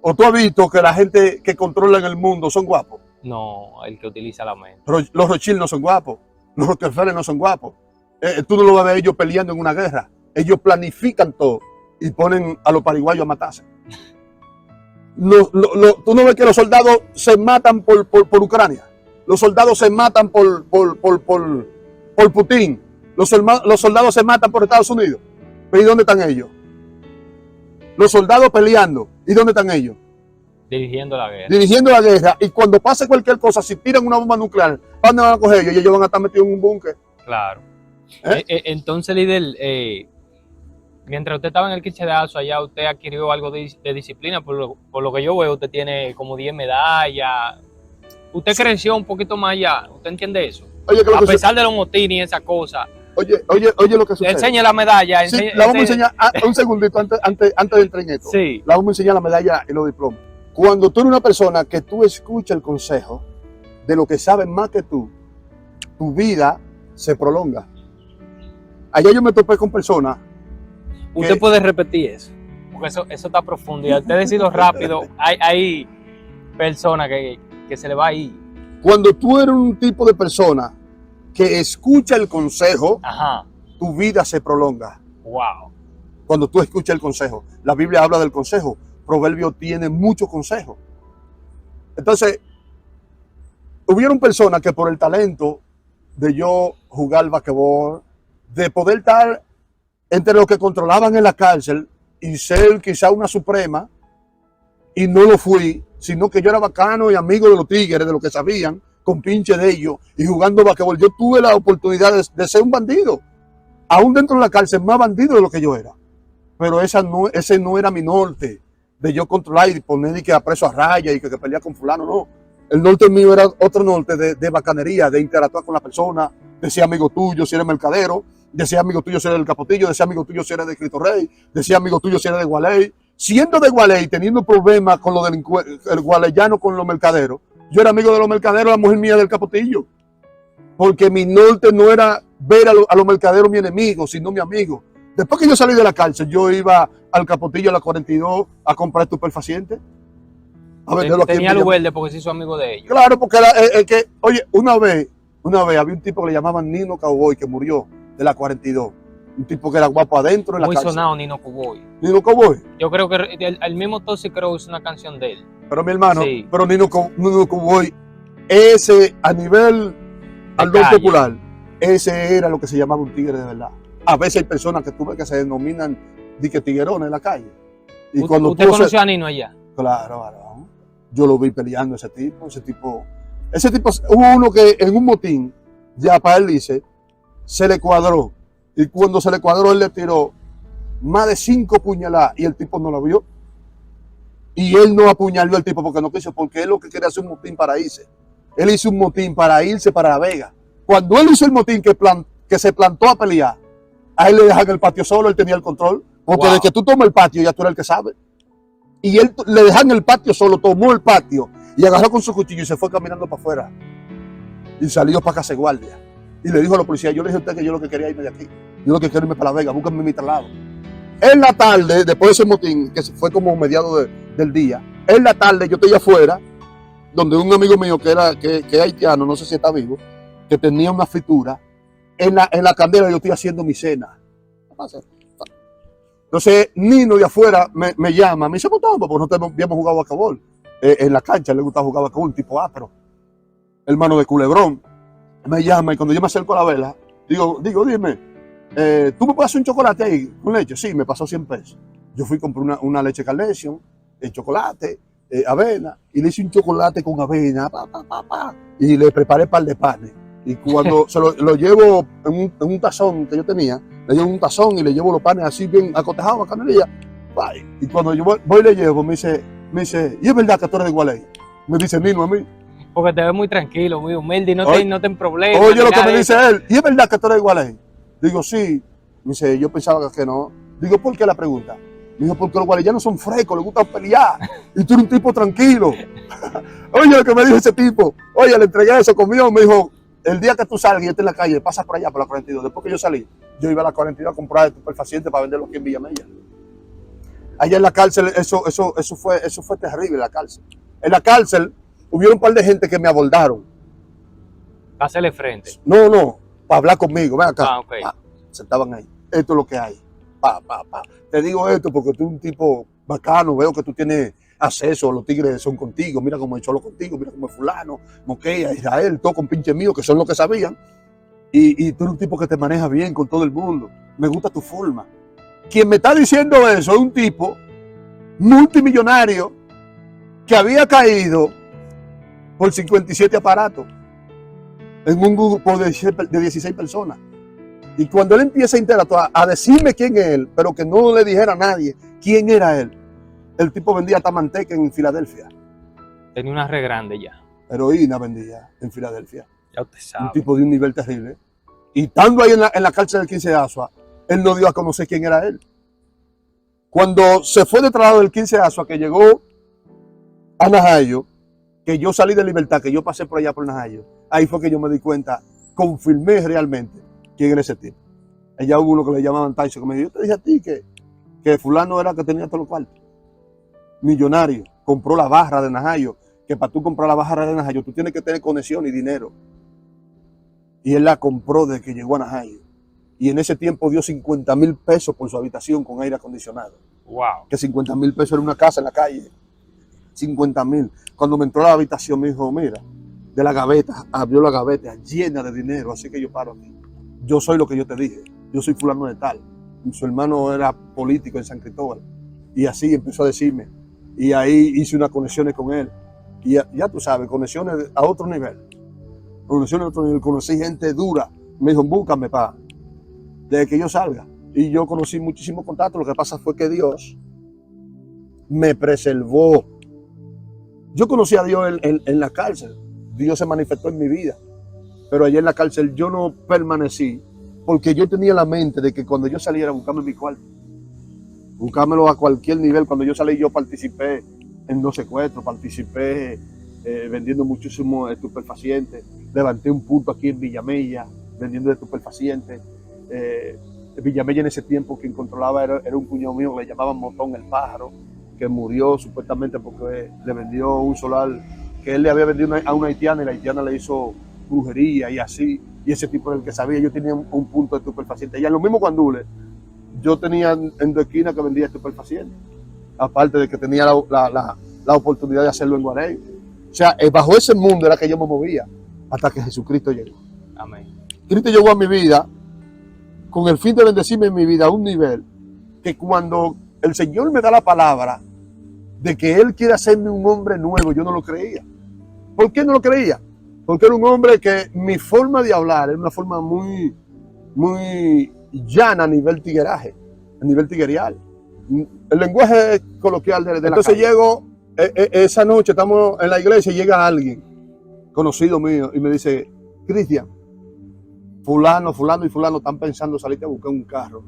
¿O tú has visto que la gente que controla en el mundo son guapos? No, el que utiliza la mente. Los Rothschild no son guapos. Los Rockefeller no son guapos. Tú no lo vas a ver ellos peleando en una guerra. Ellos planifican todo y ponen a los paraguayos a matarse. Tú no ves que los soldados se matan por Ucrania. Los soldados se matan por Putin. Los soldados se matan por Estados Unidos. ¿Y dónde están ellos? Los soldados peleando. ¿Y dónde están ellos? Dirigiendo la guerra. Dirigiendo la guerra. Y cuando pase cualquier cosa, si tiran una bomba nuclear, ¿a dónde van a coger ellos? Y ellos van a estar metidos en un búnker. Claro. Entonces, líder, mientras usted estaba en el Quichedazo allá, usted adquirió algo de disciplina. Por lo que yo veo, usted tiene como 10 medallas. Usted creció un poquito más allá. ¿Usted entiende eso? Oye, a pesar de los motines y esa cosa. Oye lo que sucede. Enseña la medalla. Sí, la vamos a enseñar un segundito antes de entrar en esto. Sí. La vamos a enseñar la medalla y los diplomas. Cuando tú eres una persona que tú escuchas el consejo de lo que saben más que tú, tu vida se prolonga. Allá yo me topé con personas. Usted puede repetir eso, porque eso está profundo. Y usted decidido rápido, hay personas que se le va ahí. Cuando tú eres un tipo de persona que escucha el consejo, ajá, tu vida se prolonga. Wow. Cuando tú escuchas el consejo. La Biblia habla del consejo. Proverbio tiene muchos consejos. Entonces, hubieron personas que por el talento de yo jugar basquetbol, de poder estar entre los que controlaban en la cárcel y ser quizá una suprema, y no lo fui, sino que yo era bacano y amigo de los tigres, de los que sabían, con pinche de ellos, y jugando basquetbol. Yo tuve la oportunidad de ser un bandido, aún dentro de la cárcel, más bandido de lo que yo era. Pero ese no era mi norte, de yo controlar y poner que a preso a raya y que pelear con fulano, no. El norte mío era otro norte de bacanería, de interactuar con la persona, de ser amigo tuyo si eres mercadero, de ser amigo tuyo si eres del Capotillo, de ser amigo tuyo si eres de Cristo Rey, de ser amigo tuyo si eres de Gualey. Siendo de Gualey, teniendo problemas con los delincuentes, el gualeyano con los mercaderos, yo era amigo de los mercaderos, la mujer mía del Capotillo. Porque mi norte no era ver a los mercaderos mi enemigo, sino mi amigo. Después que yo salí de la cárcel, yo iba al Capotillo a la 42 a comprar estupefacientes. A venderlo aquí. Tenía el verde porque se hizo amigo de ellos. Claro, porque oye, una vez había un tipo que le llamaban Nino Cowboy que murió de la 42. Un tipo que era guapo adentro en la cárcel. Muy sonado Nino Cowboy. Nino Cowboy. Yo creo que el mismo Toxic Crow hizo una canción de él. Pero mi hermano, sí. Pero Nino Cowboy, ese a nivel aldón popular, ese era lo que se llamaba un tigre de verdad. A veces hay personas que tú ves que se denominan dique tiguerones en la calle. Y cuando ¿Usted conoció a Nino allá? Claro. Yo lo vi peleando ese tipo, hubo uno que en un motín, ya para él dice, se le cuadró. Y cuando se le cuadró, él le tiró más de 5 puñaladas y el tipo no lo vio. Y él no apuñaló al tipo porque no quiso, porque él lo que quería hacer un motín para irse. Él hizo un motín para irse para La Vega. Cuando él hizo el motín que se plantó a pelear, a él le dejan el patio solo, él tenía el control. Porque desde que tú tomas el patio ya tú eres el que sabe. Y él le dejan el patio solo, tomó el patio y agarró con su cuchillo y se fue caminando para afuera. Y salió para casa de guardia. Y le dijo a la policía, yo le dije a usted que yo lo que quería irme de aquí. Yo lo que quiero irme para La Vega, búsquenme mi traslado. En la tarde, después de ese motín, que fue como mediados del día, en la tarde yo estoy afuera, donde un amigo mío que es haitiano, no sé si está vivo, que tenía una fritura, en la candela yo estoy haciendo mi cena. Entonces Nino de afuera me llama, me dice, porque nosotros habíamos jugado basquetbol en la cancha, le gustaba jugar basquetbol, un tipo áspero, hermano de Culebrón. Me llama y cuando yo me acerco a la vela, digo, dime, ¿tú me puedes hacer un chocolate ahí con leche? Sí, me pasó 100 pesos. Yo fui y compré una leche Carnation, chocolate, avena, y le hice un chocolate con avena, y le preparé un par de panes. Y cuando se lo llevo en un tazón que yo tenía, le llevo un tazón y le llevo los panes así bien acotejados a canelilla. Y cuando yo voy y le llevo, me dice, ¿y es verdad que tú eres de Gualey? Me dice Nino a mí. Porque te ves muy tranquilo, muy humilde y no ten problemas. Oye, lo que me dice él, ¿y es verdad que tú eres de Gualey? Digo, sí. Me dice, yo pensaba que no. Digo, ¿por qué la pregunta? Me dijo, porque los gualeyanos son frescos, les gusta pelear. Y tú eres un tipo tranquilo. Oye, lo que me dijo ese tipo. Oye, le entregué eso, comió, me dijo, el día que tú salgas y estés en la calle, pasa por allá, por la 42. Después que yo salí, yo iba a la 42 a comprar estupefacientes para venderlo aquí en Villamella. Allá en la cárcel, eso fue terrible, la cárcel. En la cárcel, hubieron un par de gente que me abordaron. Pásale frente. No, para hablar conmigo, ven acá. Okay. Sentaban ahí. Esto es lo que hay. Te digo esto porque tú eres un tipo bacano, veo que tú tienes acceso, los tigres son contigo, mira cómo es Cholo contigo, mira cómo es fulano, Moquea, Israel, todo con pinche mío, que son los que sabían. Y tú eres un tipo que te maneja bien con todo el mundo. Me gusta tu forma. Quien me está diciendo eso es un tipo multimillonario que había caído por 57 aparatos en un grupo de 16 personas. Y cuando él empieza a interactuar, a decirme quién es él, pero que no le dijera a nadie quién era él, el tipo vendía hasta manteca en Filadelfia. Tenía una re grande ya. Heroína vendía en Filadelfia. Ya usted sabe. Un tipo de un nivel terrible. Y estando ahí en la cárcel del 15 de Asua, él no dio a conocer quién era él. Cuando se fue de traslado del 15 de Asua, que llegó a Najayo, que yo salí de Libertad, que yo pasé por allá por Najayo, ahí fue que yo me di cuenta, confirmé realmente quién era ese tipo. Allá hubo uno que le llamaban Tyson, que me dijo, yo te dije a ti que fulano era que tenía todos los cuartos. Millonario, compró la barra de Najayo, que para tú comprar la barra de Najayo, tú tienes que tener conexión y dinero. Y él la compró desde que llegó a Najayo. Y en ese tiempo dio 50,000 pesos por su habitación con aire acondicionado. Wow. Que 50,000 pesos era una casa en la calle. 50,000. Cuando me entró a la habitación me dijo, mira, de la gaveta, abrió la gaveta llena de dinero, así que yo paro aquí. Yo soy lo que yo te dije, yo soy fulano de tal. Su hermano era político en San Cristóbal. Y así empezó a decirme. Y ahí hice unas conexiones con él. Y ya tú sabes, conexiones a otro nivel. Conexiones a otro nivel. Conocí gente dura. Me dijo, búscame, desde que yo salga. Y yo conocí muchísimos contactos. Lo que pasa fue que Dios me preservó. Yo conocí a Dios en la cárcel. Dios se manifestó en mi vida. Pero allá en la cárcel yo no permanecí. Porque yo tenía la mente de que cuando yo saliera, buscarme mi cuarto. Buscármelo a cualquier nivel. Cuando yo salí, yo participé en 2 secuestros. Participé vendiendo muchísimos estupefacientes. Levanté un punto aquí en Villamella vendiendo estupefacientes. Villamella en ese tiempo quien controlaba era un cuñado mío que le llamaban Motón el Pájaro, que murió supuestamente porque le vendió un solar que él le había vendido a una haitiana y la haitiana le hizo brujería y así, y ese tipo era el que sabía. Yo tenía un punto de estupefacientes. Y en los mismos guandules, yo tenía en 2 esquinas que vendía estupefacientes, aparte de que tenía la oportunidad de hacerlo en Guarey. O sea, bajo ese mundo era que yo me movía hasta que Jesucristo llegó. Amén. Cristo llegó a mi vida con el fin de bendecirme en mi vida a un nivel que cuando el Señor me da la palabra de que Él quiere hacerme un hombre nuevo, yo no lo creía. ¿Por qué no lo creía? Porque era un hombre que mi forma de hablar era una forma muy, muy llana a nivel tigueraje, a nivel tiguerial. El lenguaje coloquial de entonces llego, esa noche estamos en la iglesia y llega alguien, conocido mío, y me dice, Cristian, fulano y fulano están pensando salirte a buscar un carro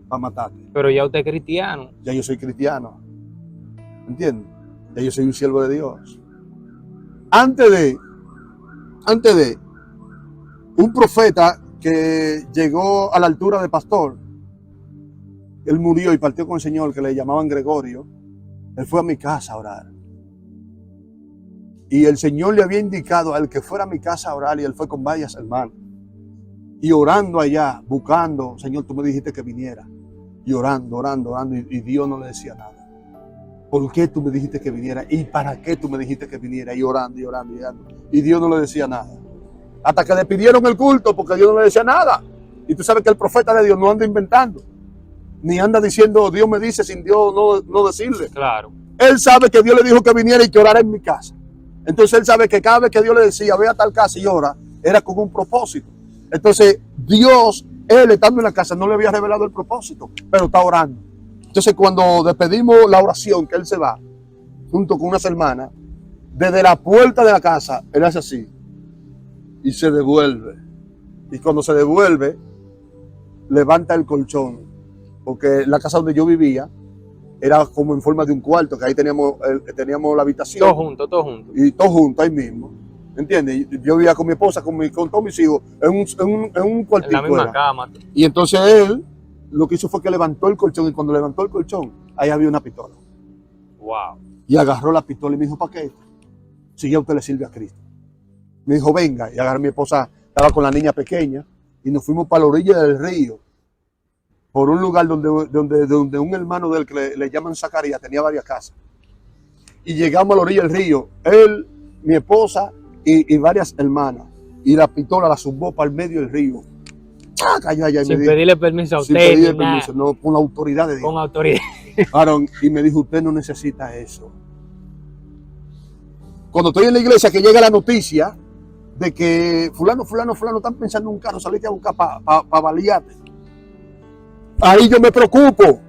para matarte. Pero ya usted es cristiano. Ya yo soy cristiano. ¿Entiendes? Ya yo soy un siervo de Dios. Antes de un profeta que llegó a la altura de pastor, él murió y partió con el Señor, que le llamaban Gregorio. Él fue a mi casa a orar. Y el Señor le había indicado a él que fuera a mi casa a orar, y él fue con varias hermanas. Y orando allá, buscando, Señor, tú me dijiste que viniera. Y orando, y Dios no le decía nada. ¿Por qué tú me dijiste que viniera? ¿Y para qué tú me dijiste que viniera? Y orando. Y Dios no le decía nada. Hasta que le pidieron el culto, porque Dios no le decía nada. Y tú sabes que el profeta de Dios no anda inventando. Ni anda diciendo, Dios me dice, sin Dios no decirle. Claro. Él sabe que Dios le dijo que viniera y que orara en mi casa. Entonces él sabe que cada vez que Dios le decía, ve a tal casa y ora, era con un propósito. Entonces Dios, él estando en la casa, no le había revelado el propósito, pero está orando. Entonces cuando despedimos la oración, que él se va, junto con unas hermanas, desde la puerta de la casa, él hace así, y se devuelve. Y cuando se devuelve, levanta el colchón, porque la casa donde yo vivía era como en forma de un cuarto, que ahí teníamos la habitación. Todo junto. Y todo junto ahí mismo. ¿Entiendes? Yo vivía con mi esposa, con todos mis hijos, en un cuartito. En la misma cama. Y entonces él lo que hizo fue que levantó el colchón, y cuando levantó el colchón, ahí había una pistola. Wow. Y agarró la pistola y me dijo, ¿para qué? Si ya usted le sirve a Cristo. Me dijo, venga. Y agarró, mi esposa estaba con la niña pequeña, y nos fuimos para la orilla del río, por un lugar donde un hermano del que le llaman Zacarías tenía varias casas. Y llegamos a la orilla del río, él, mi esposa y varias hermanas. Y la pistola la zumbó para el medio del río. Cayó allá y Sin me dijo, pedirle permiso a usted. sin pedirle permiso, no, con la autoridad de Dios. Con autoridad. Aaron, y me dijo, usted no necesita eso. Cuando estoy en la iglesia, que llega la noticia de que fulano están pensando en un carro, saliste a buscar para balearte. Ahí yo me preocupo.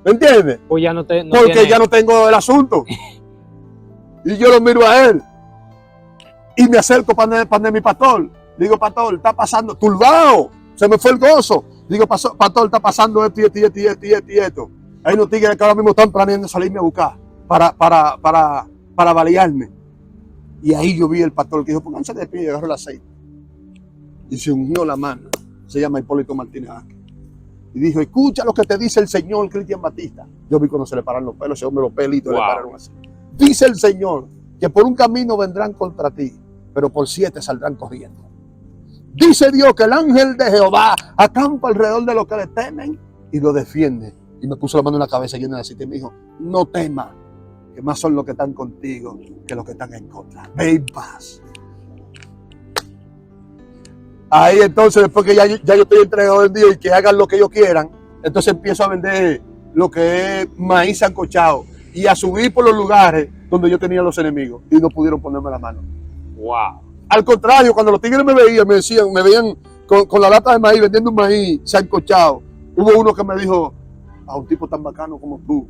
¿Me entiendes? Pues ya no porque ya no tengo el asunto. Y yo lo miro a él. Y me acerco para mi pastor. Digo, pastor, está pasando, turbado. Se me fue el gozo. Digo, pastor, está pasando esto y esto. Hay unos tigres que ahora mismo están planeando salirme a buscar para balearme. Y ahí yo vi el pastor que dijo, pónganse de pie, y agarró el aceite. Y se unió la mano. Se llama Hipólito Martínez Ángel. Y dijo, escucha lo que te dice el Señor Cristian Batista. Yo vi cuando se le pararon los pelos, ese hombre los pelitos le pararon así. Dice el Señor que por un camino vendrán contra ti, pero por 7 saldrán corriendo. Dice Dios que el ángel de Jehová acampa alrededor de los que le temen y lo defiende. Y me puso la mano en la cabeza llena de aceite y me dijo, no temas, que más son los que están contigo que los que están en contra. Ve en paz. Ahí entonces, después que ya yo estoy entregado en Dios y que hagan lo que ellos quieran, entonces empiezo a vender lo que es maíz sancochado y a subir por los lugares donde yo tenía los enemigos y no pudieron ponerme la mano. Wow. Al contrario, cuando los tigres me veían, me veían con la lata de maíz, vendiendo un maíz sancochado. Hubo uno que me dijo, a un tipo tan bacano como tú,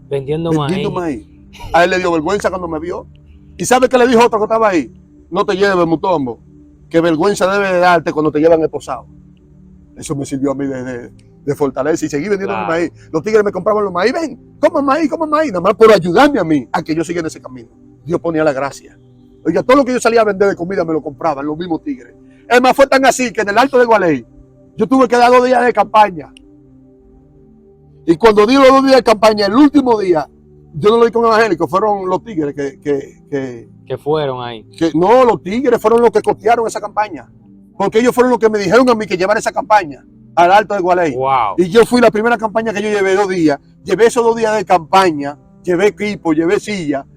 vendiendo maíz. A él le dio vergüenza cuando me vio. ¿Y sabe qué le dijo otro que estaba ahí? No te lleves, mutombo, que vergüenza debe de darte cuando te llevan esposado. Eso me sirvió a mí de fortaleza y seguí vendiendo mi maíz. Los tigres me compraban los maíz, ven, coman maíz, nada más por ayudarme a mí a que yo siga en ese camino. Dios ponía la gracia. Oiga, todo lo que yo salía a vender de comida me lo compraban los mismos tigres. Es más, fue tan así que en el Alto de Gualey yo tuve que dar 2 días de campaña. Y cuando di los 2 días de campaña, el último día, yo no lo di con evangélicos, fueron los tigres que fueron ahí. No, los tigres fueron los que costearon esa campaña. Porque ellos fueron los que me dijeron a mí que llevara esa campaña al Alto de Gualey. Wow. Y yo fui la primera campaña que yo llevé 2 días. Llevé esos 2 días de campaña, llevé equipo, llevé silla.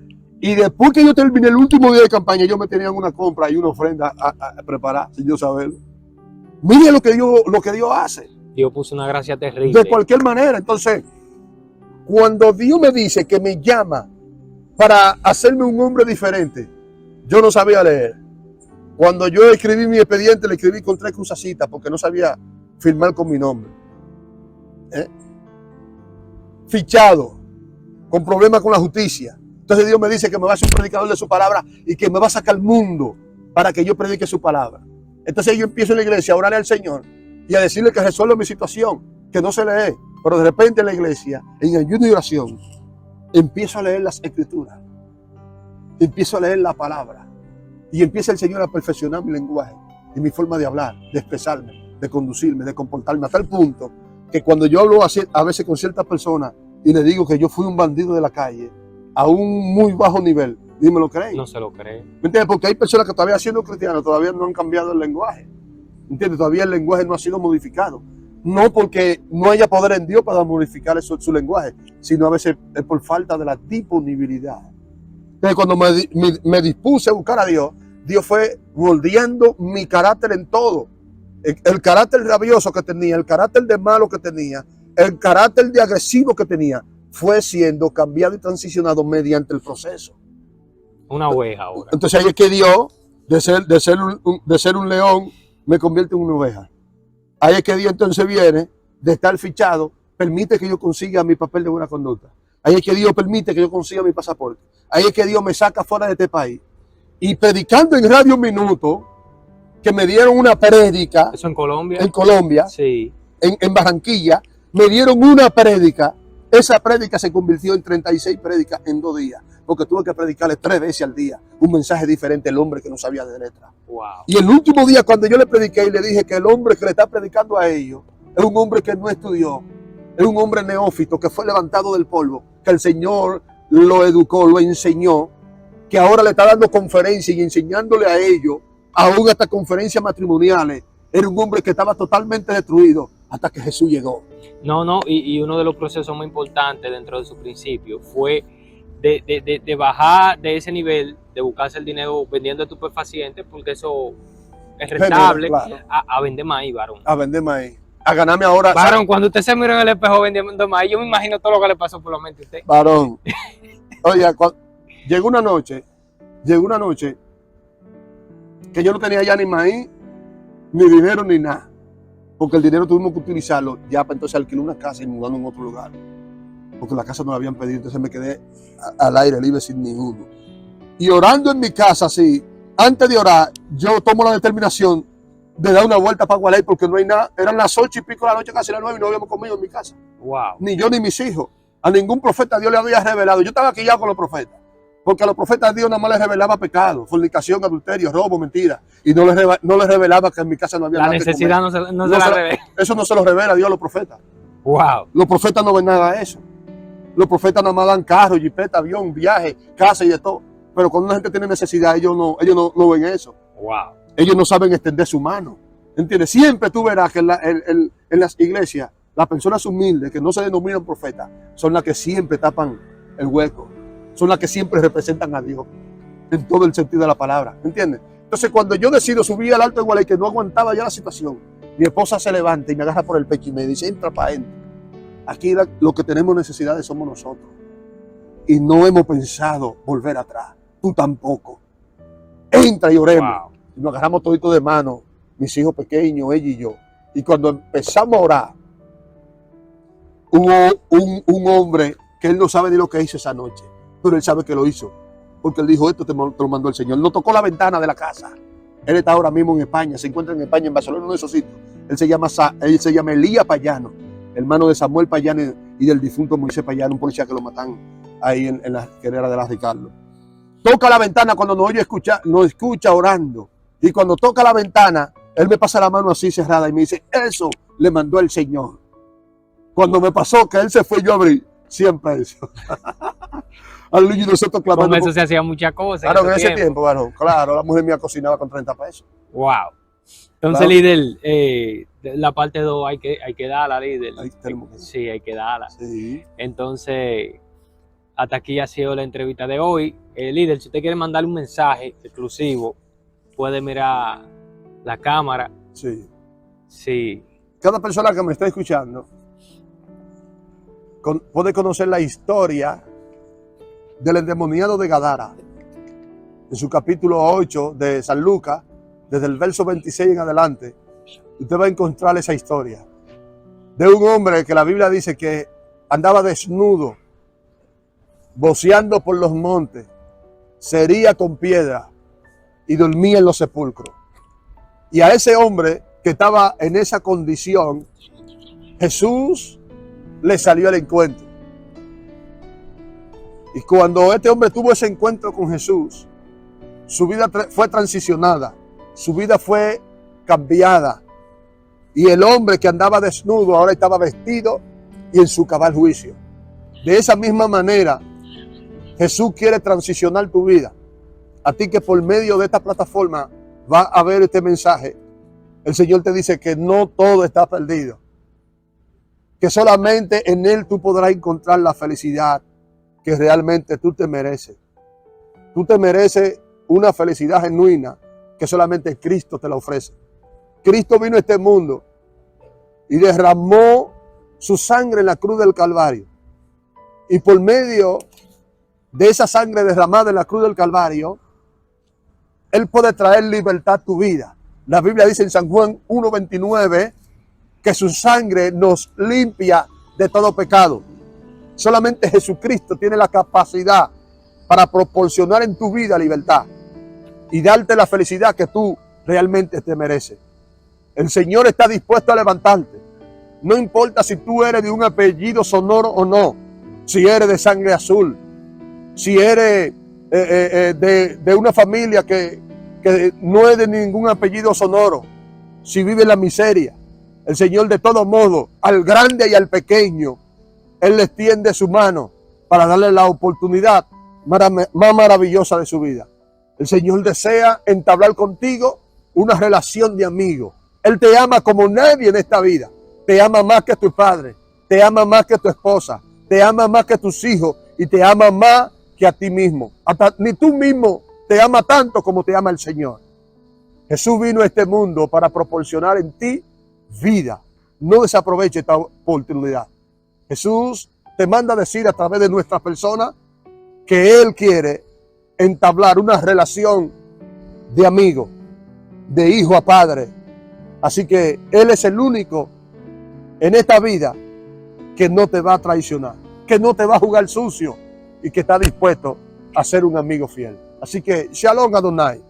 Y después que yo terminé el último día de campaña, ellos me tenían una compra y una ofrenda a preparar, sin yo saberlo. Mire lo que Dios hace. Dios puso una gracia terrible. De cualquier manera. Entonces, cuando Dios me dice que me llama para hacerme un hombre diferente, yo no sabía leer. Cuando yo escribí mi expediente, le escribí con 3 cruzacitas porque no sabía firmar con mi nombre. Fichado, con problemas con la justicia. Entonces Dios me dice que me va a hacer un predicador de su palabra y que me va a sacar al mundo para que yo predique su palabra. Entonces yo empiezo en la iglesia a orarle al Señor y a decirle que resuelva mi situación, que no se lee. Pero de repente en la iglesia, en ayuno y oración, empiezo a leer las escrituras, empiezo a leer la palabra y empieza el Señor a perfeccionar mi lenguaje y mi forma de hablar, de expresarme, de conducirme, de comportarme, a tal punto que cuando yo hablo así, a veces con ciertas personas y le digo que yo fui un bandido de la calle a un muy bajo nivel, ¿me lo creen? No se lo cree. ¿Me entiendes? Porque hay personas que todavía siendo cristianos todavía no han cambiado el lenguaje. ¿Me entiendes? Todavía el lenguaje no ha sido modificado. No porque no haya poder en Dios para modificar su lenguaje, sino a veces es por falta de la disponibilidad. Entonces cuando me dispuse a buscar a Dios, Dios fue moldeando mi carácter en todo. El carácter rabioso que tenía, el carácter de malo que tenía, el carácter de agresivo que tenía, fue siendo cambiado y transicionado mediante el proceso. Una oveja ahora. Entonces ahí es que Dios, de ser un león, me convierte en una oveja. Ahí es que Dios entonces viene, de estar fichado, permite que yo consiga mi papel de buena conducta. Ahí es que Dios permite que yo consiga mi pasaporte. Ahí es que Dios me saca fuera de este país. Y predicando en Radio Minuto, que me dieron una prédica. ¿Eso en Colombia? En Colombia, sí. En Barranquilla, me dieron una prédica. Esa prédica se convirtió en 36 prédicas en 2 días. Porque tuve que predicarle 3 veces al día un mensaje diferente al hombre que no sabía de letra. Wow. Y el último día cuando yo le prediqué y le dije que el hombre que le está predicando a ellos es un hombre que no estudió, es un hombre neófito que fue levantado del polvo, que el Señor lo educó, lo enseñó, que ahora le está dando conferencias y enseñándole a ellos, aún hasta conferencias matrimoniales. Era un hombre que estaba totalmente destruido hasta que Jesús llegó. No, y uno de los procesos muy importantes dentro de su principio fue de bajar de ese nivel, de buscarse el dinero vendiendo estupefacientes, porque eso es rentable, claro. a vender maíz, varón. A vender maíz. A ganarme ahora. Varón, cuando usted se miró en el espejo vendiendo maíz, yo me imagino todo lo que le pasó por la mente a usted. Varón. Oye, llegó una noche que yo no tenía ya ni maíz, ni dinero, ni nada. Porque el dinero tuvimos que utilizarlo ya para entonces alquilar una casa y mudarnos en otro lugar. Porque la casa no la habían pedido, entonces me quedé al aire libre sin ninguno. Y orando en mi casa, así, antes de orar, yo tomo la determinación de dar una vuelta para Gualey porque no hay nada. Eran las 8 y pico de la noche, casi las 9 y no habíamos comido en mi casa. Wow. Ni yo ni mis hijos. A ningún profeta Dios le había revelado. Yo estaba aquí ya con los profetas. Porque a los profetas Dios nada más les revelaba pecado, fornicación, adulterio, robo, mentira. Y no les revelaba que en mi casa no había la nada. La necesidad no se la revela. Eso no se lo revela Dios a los profetas. Wow. Los profetas no ven nada de eso. Los profetas nada más dan carro, jipeta, avión, viaje, casa y de todo. Pero cuando una gente tiene necesidad, ellos no ven eso. Wow. Ellos no saben extender su mano. ¿Entiendes? Siempre tú verás que en las iglesias, las personas humildes que no se denominan profetas, son las que siempre tapan el hueco. Son las que siempre representan a Dios. En todo el sentido de la palabra. ¿Entiendes? Entonces cuando yo decido subir al Alto de Gualey, que no aguantaba ya la situación, mi esposa se levanta y me agarra por el pecho y me dice, entra para adentro. Aquí lo que tenemos necesidades somos nosotros. Y no hemos pensado volver atrás. Tú tampoco. Entra y oremos. Wow. Y nos agarramos todito de mano, mis hijos pequeños, ella y yo. Y cuando empezamos a orar, hubo un hombre que él no sabe ni lo que hizo esa noche, pero él sabe que lo hizo. Porque él dijo, esto te lo mandó el Señor. No tocó la ventana de la casa. Él está ahora mismo en España, se encuentra en España, en Barcelona, uno de esos sitios. Él se llama Elías Payano, hermano de Samuel Payano y del difunto Moisés Payano, un policía que lo matan ahí en la carrera de la Ricardo. Toca la ventana cuando nos escucha orando. Y cuando toca la ventana, él me pasa la mano así cerrada y me dice, eso le mandó el Señor. Cuando me pasó que él se fue, yo abrí 100 pesos. Aleluya, y nosotros clamando. Con eso se hacía muchas cosas. Claro, en ese tiempo, varón. Claro, la mujer mía cocinaba con 30 pesos. Wow. Entonces, Claro. Líder, la parte 2 hay que darla, líder. Ahí tenemos que- Sí, hay que darla. Sí. Entonces, hasta aquí ha sido la entrevista de hoy. Líder, si usted quiere mandarle un mensaje exclusivo, puede mirar la cámara. Sí. Sí. Cada persona que me está escuchando puede conocer la historia del endemoniado de Gadara. En su capítulo 8 de San Lucas, desde el verso 26 en adelante, usted va a encontrar esa historia de un hombre que la Biblia dice que andaba desnudo, voceando por los montes, se hería con piedra y dormía en los sepulcros. Y a ese hombre que estaba en esa condición, Jesús le salió al encuentro. Y cuando este hombre tuvo ese encuentro con Jesús, su vida fue transicionada, su vida fue cambiada. Y el hombre que andaba desnudo ahora estaba vestido y en su cabal juicio. De esa misma manera, Jesús quiere transicionar tu vida. A ti que por medio de esta plataforma va a ver este mensaje, el Señor te dice que no todo está perdido. Que solamente en Él tú podrás encontrar la felicidad que realmente tú te mereces. Tú te mereces una felicidad genuina que solamente Cristo te la ofrece. Cristo vino a este mundo y derramó su sangre en la cruz del Calvario. Y por medio de esa sangre derramada en la cruz del Calvario, Él puede traer libertad a tu vida. La Biblia dice en San Juan 1:29 que su sangre nos limpia de todo pecado. Solamente Jesucristo tiene la capacidad para proporcionar en tu vida libertad y darte la felicidad que tú realmente te mereces. El Señor está dispuesto a levantarte. No importa si tú eres de un apellido sonoro o no, si eres de sangre azul, si eres de una familia que no es de ningún apellido sonoro, si vive en la miseria. El Señor de todos modos, al grande y al pequeño, Él le extiende su mano para darle la oportunidad más maravillosa de su vida. El Señor desea entablar contigo una relación de amigo. Él te ama como nadie en esta vida. Te ama más que tu padre, te ama más que tu esposa, te ama más que tus hijos y te ama más que a ti mismo. Hasta ni tú mismo te ama tanto como te ama el Señor. Jesús vino a este mundo para proporcionar en ti vida. No desaproveche esta oportunidad. Jesús te manda a decir a través de nuestra persona que Él quiere entablar una relación de amigo, de hijo a padre. Así que Él es el único en esta vida que no te va a traicionar, que no te va a jugar sucio y que está dispuesto a ser un amigo fiel. Así que Shalom Adonai,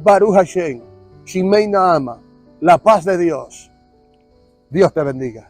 Baruch Hashem, Shimei Naama, la paz de Dios. Dios te bendiga.